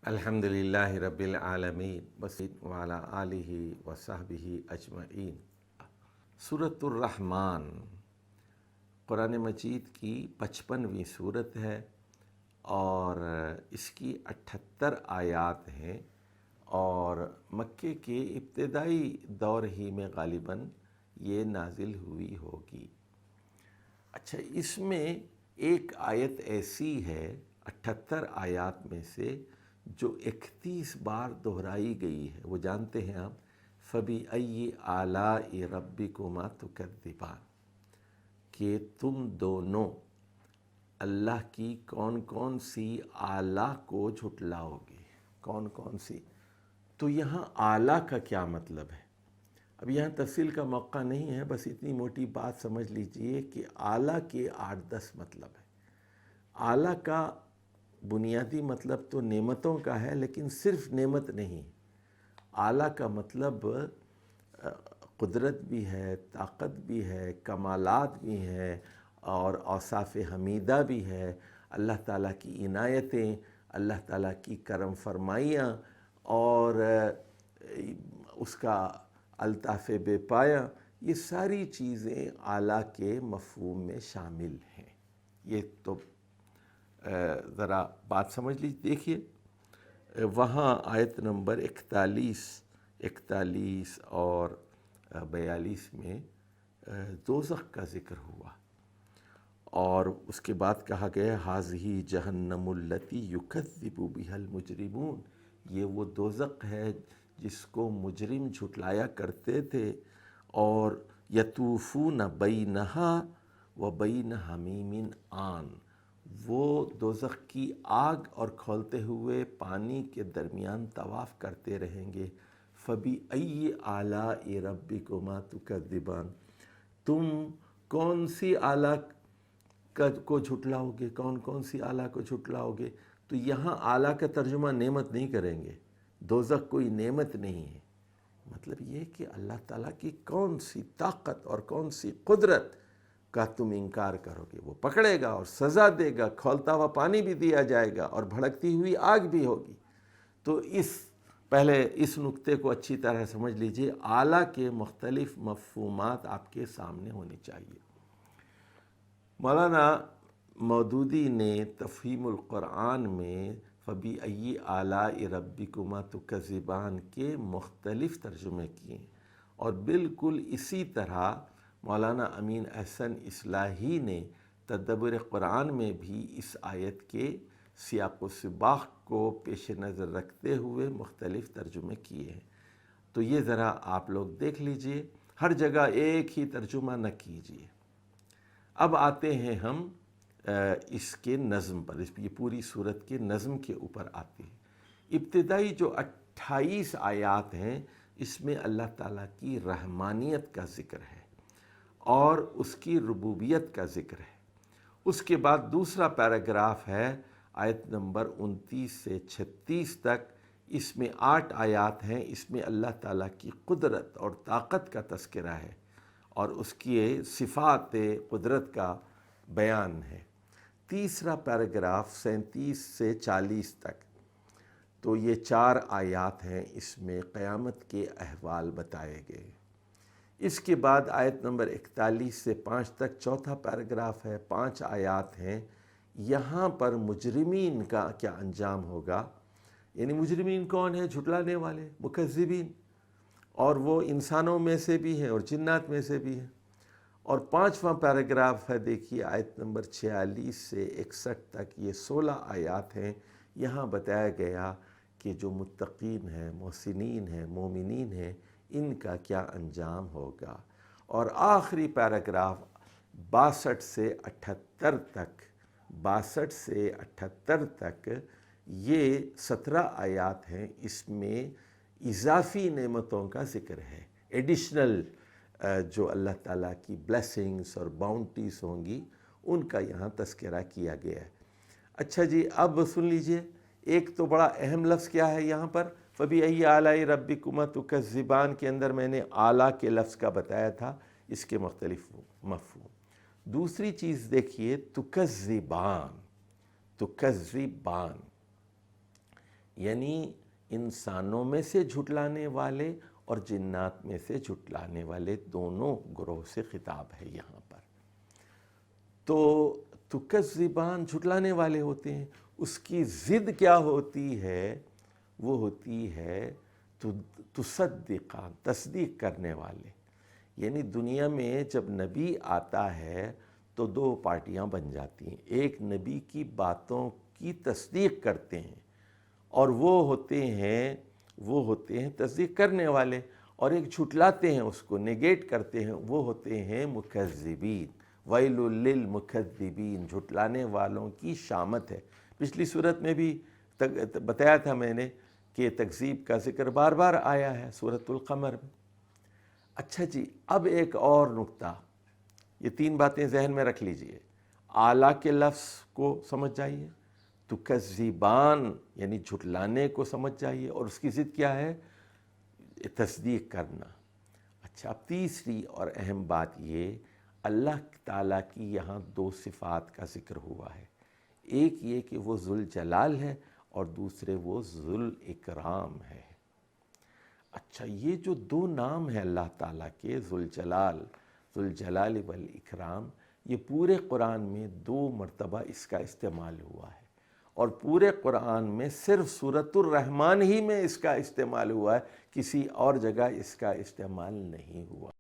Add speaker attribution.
Speaker 1: الحمدللہ رب العالمین وعلی آلہ وصحبہ اجمعین۔ سورۃ الرحمن قرآن مجید کی 55ویں سورت ہے اور اس کی 78 آیات ہیں اور مکے کے ابتدائی دور ہی میں غالباً یہ نازل ہوئی ہوگی۔ اچھا، اس میں ایک آیت ایسی ہے 78 آیات میں سے جو 31 بار دہرائی گئی ہے، وہ جانتے ہیں آپ؟ فَبِأَيِّ آلَاءِ رَبِّكُمَا تُكَذِّبَانِ، کہ تم دونوں اللہ کی کون کون سی آلہ کو جھٹلاؤ گے، کون کون سی۔ تو یہاں آلہ کا کیا مطلب ہے؟ اب یہاں تفصیل کا موقع نہیں ہے، بس اتنی موٹی بات سمجھ لیجئے کہ آلہ کے 8-10 مطلب ہے۔ آلہ کا بنیادی مطلب تو نعمتوں کا ہے، لیکن صرف نعمت نہیں۔ آلہ کا مطلب قدرت بھی ہے، طاقت بھی ہے، کمالات بھی ہیں اور اوصاف حمیدہ بھی ہے، اللہ تعالیٰ کی عنایتیں، اللہ تعالیٰ کی کرم فرمائیاں اور اس کا الطاف بے پایہ، یہ ساری چیزیں اعلیٰ کے مفہوم میں شامل ہیں۔ یہ تو ذرا بات سمجھ لیجیے۔ دیکھیے وہاں آیت نمبر 41 اور 42 میں دوزخ کا ذکر ہوا اور اس کے بعد کہا گیا ھذہ جہنم التی یکذب بہا المجرمون، یہ وہ دوزخ ہے جس کو مجرم جھٹلایا کرتے تھے، اور یطوفون بینہا و بین حمیم آن، وہ دوزخ کی آگ اور کھولتے ہوئے پانی کے درمیان طواف کرتے رہیں گے۔ فَبِأَيِّ آلَاءِ رَبِّكُمَا تُكَذِّبَانِ، تم کون سی آلہ کو جھٹلاؤ گے، کون کون سی آلہ کو جھٹلاؤ گے؟ تو یہاں آلہ کا ترجمہ نعمت نہیں کریں گے، دوزخ کوئی نعمت نہیں ہے، مطلب یہ کہ اللہ تعالیٰ کی کون سی طاقت اور کون سی قدرت کا تم انکار کرو گے۔ وہ پکڑے گا اور سزا دے گا، کھولتا ہوا پانی بھی دیا جائے گا اور بھڑکتی ہوئی آگ بھی ہوگی۔ تو پہلے اس نقطے کو اچھی طرح سمجھ لیجئے، اعلیٰ کے مختلف مفہومات آپ کے سامنے ہونے چاہیے۔ مولانا مودودی نے تفہیم القرآن میں فَبِأَيِّ آلَاءِ رَبِّكُمَا تُكَذِّبَانِ کے مختلف ترجمے کیے، اور بالکل اسی طرح مولانا امین احسن اصلاحی نے تدبر قرآن میں بھی اس آیت کے سیاق و سباق کو پیش نظر رکھتے ہوئے مختلف ترجمے کیے ہیں۔ تو یہ ذرا آپ لوگ دیکھ لیجئے، ہر جگہ ایک ہی ترجمہ نہ کیجئے۔ اب آتے ہیں ہم اس کے نظم پر، یہ پوری صورت کے نظم کے اوپر آتے ہیں۔ ابتدائی جو 28 آیات ہیں، اس میں اللہ تعالیٰ کی رحمانیت کا ذکر ہے اور اس کی ربوبیت کا ذکر ہے۔ اس کے بعد دوسرا پیراگراف ہے آیت نمبر 29 سے 36 تک، اس میں 8 آیات ہیں، اس میں اللہ تعالیٰ کی قدرت اور طاقت کا تذکرہ ہے اور اس کی صفات قدرت کا بیان ہے۔ تیسرا پیراگراف 37 سے 40 تک، تو یہ 4 آیات ہیں، اس میں قیامت کے احوال بتائے گئے۔ اس کے بعد آیت نمبر 41 سے 5 تک چوتھا پیراگراف ہے، 5 آیات ہیں، یہاں پر مجرمین کا کیا انجام ہوگا، یعنی مجرمین کون ہیں؟ جھٹلانے والے، مکذبین، اور وہ انسانوں میں سے بھی ہیں اور جنات میں سے بھی ہیں۔ اور 5واں پیراگراف ہے، دیکھیے آیت نمبر 46 سے 61 تک، یہ 16 آیات ہیں، یہاں بتایا گیا کہ جو متقین ہیں، محسنین ہیں، مومنین ہیں، ان کا کیا انجام ہوگا۔ اور آخری پیراگراف 62 سے 78 تک یہ 17 آیات ہیں، اس میں اضافی نعمتوں کا ذکر ہے، ایڈیشنل جو اللہ تعالیٰ کی بلیسنگز اور باؤنٹیز ہوں گی، ان کا یہاں تذکرہ کیا گیا ہے۔ اچھا جی، اب سن لیجئے، ایک تو بڑا اہم لفظ کیا ہے یہاں پر، فَبِأَيِّ آلَاءِ رَبِّكُمَا تُكَذِّبَانِ کے اندر میں نے اعلیٰ کے لفظ کا بتایا تھا، اس کے مختلف مفہوم۔ دوسری چیز دیکھیے، تُكَذِّبَانِ، یعنی انسانوں میں سے جھٹلانے والے اور جنات میں سے جھٹلانے والے دونوں گروہ سے خطاب ہے یہاں پر۔ تو تکذبان جھٹلانے والے ہوتے ہیں، اس کی ضد کیا ہوتی ہے؟ وہ ہوتی ہے تصدقان، تصدیق کرنے والے۔ یعنی دنیا میں جب نبی آتا ہے تو دو پارٹیاں بن جاتی ہیں، ایک نبی کی باتوں کی تصدیق کرتے ہیں اور وہ ہوتے ہیں تصدیق کرنے والے، اور ایک جھٹلاتے ہیں، اس کو نیگیٹ کرتے ہیں، وہ ہوتے ہیں مکذبین۔ ویل للمکذبین، جھٹلانے والوں کی شامت ہے۔ پچھلی صورت میں بھی بتایا تھا میں نے کہ تکذیب کا ذکر بار بار آیا ہے سورۃ القمر میں۔ اچھا جی، اب ایک اور نقطہ، یہ تین باتیں ذہن میں رکھ لیجئے۔ اعلیٰ کے لفظ کو سمجھ جائیے، تکذبان یعنی جھٹلانے کو سمجھ جائیے، اور اس کی ضد کیا ہے؟ تصدیق کرنا۔ اچھا، اب تیسری اور اہم بات یہ، اللہ تعالیٰ کی یہاں دو صفات کا ذکر ہوا ہے، ایک یہ کہ وہ ذوالجلال ہے اور دوسرے وہ ذوالاکرام ہے۔ اچھا، یہ جو دو نام ہیں اللہ تعالیٰ کے، ذوالجلال والاکرام، یہ پورے قرآن میں 2 مرتبہ اس کا استعمال ہوا ہے، اور پورے قرآن میں صرف سورۃ الرحمن ہی میں اس کا استعمال ہوا ہے، کسی اور جگہ اس کا استعمال نہیں ہوا۔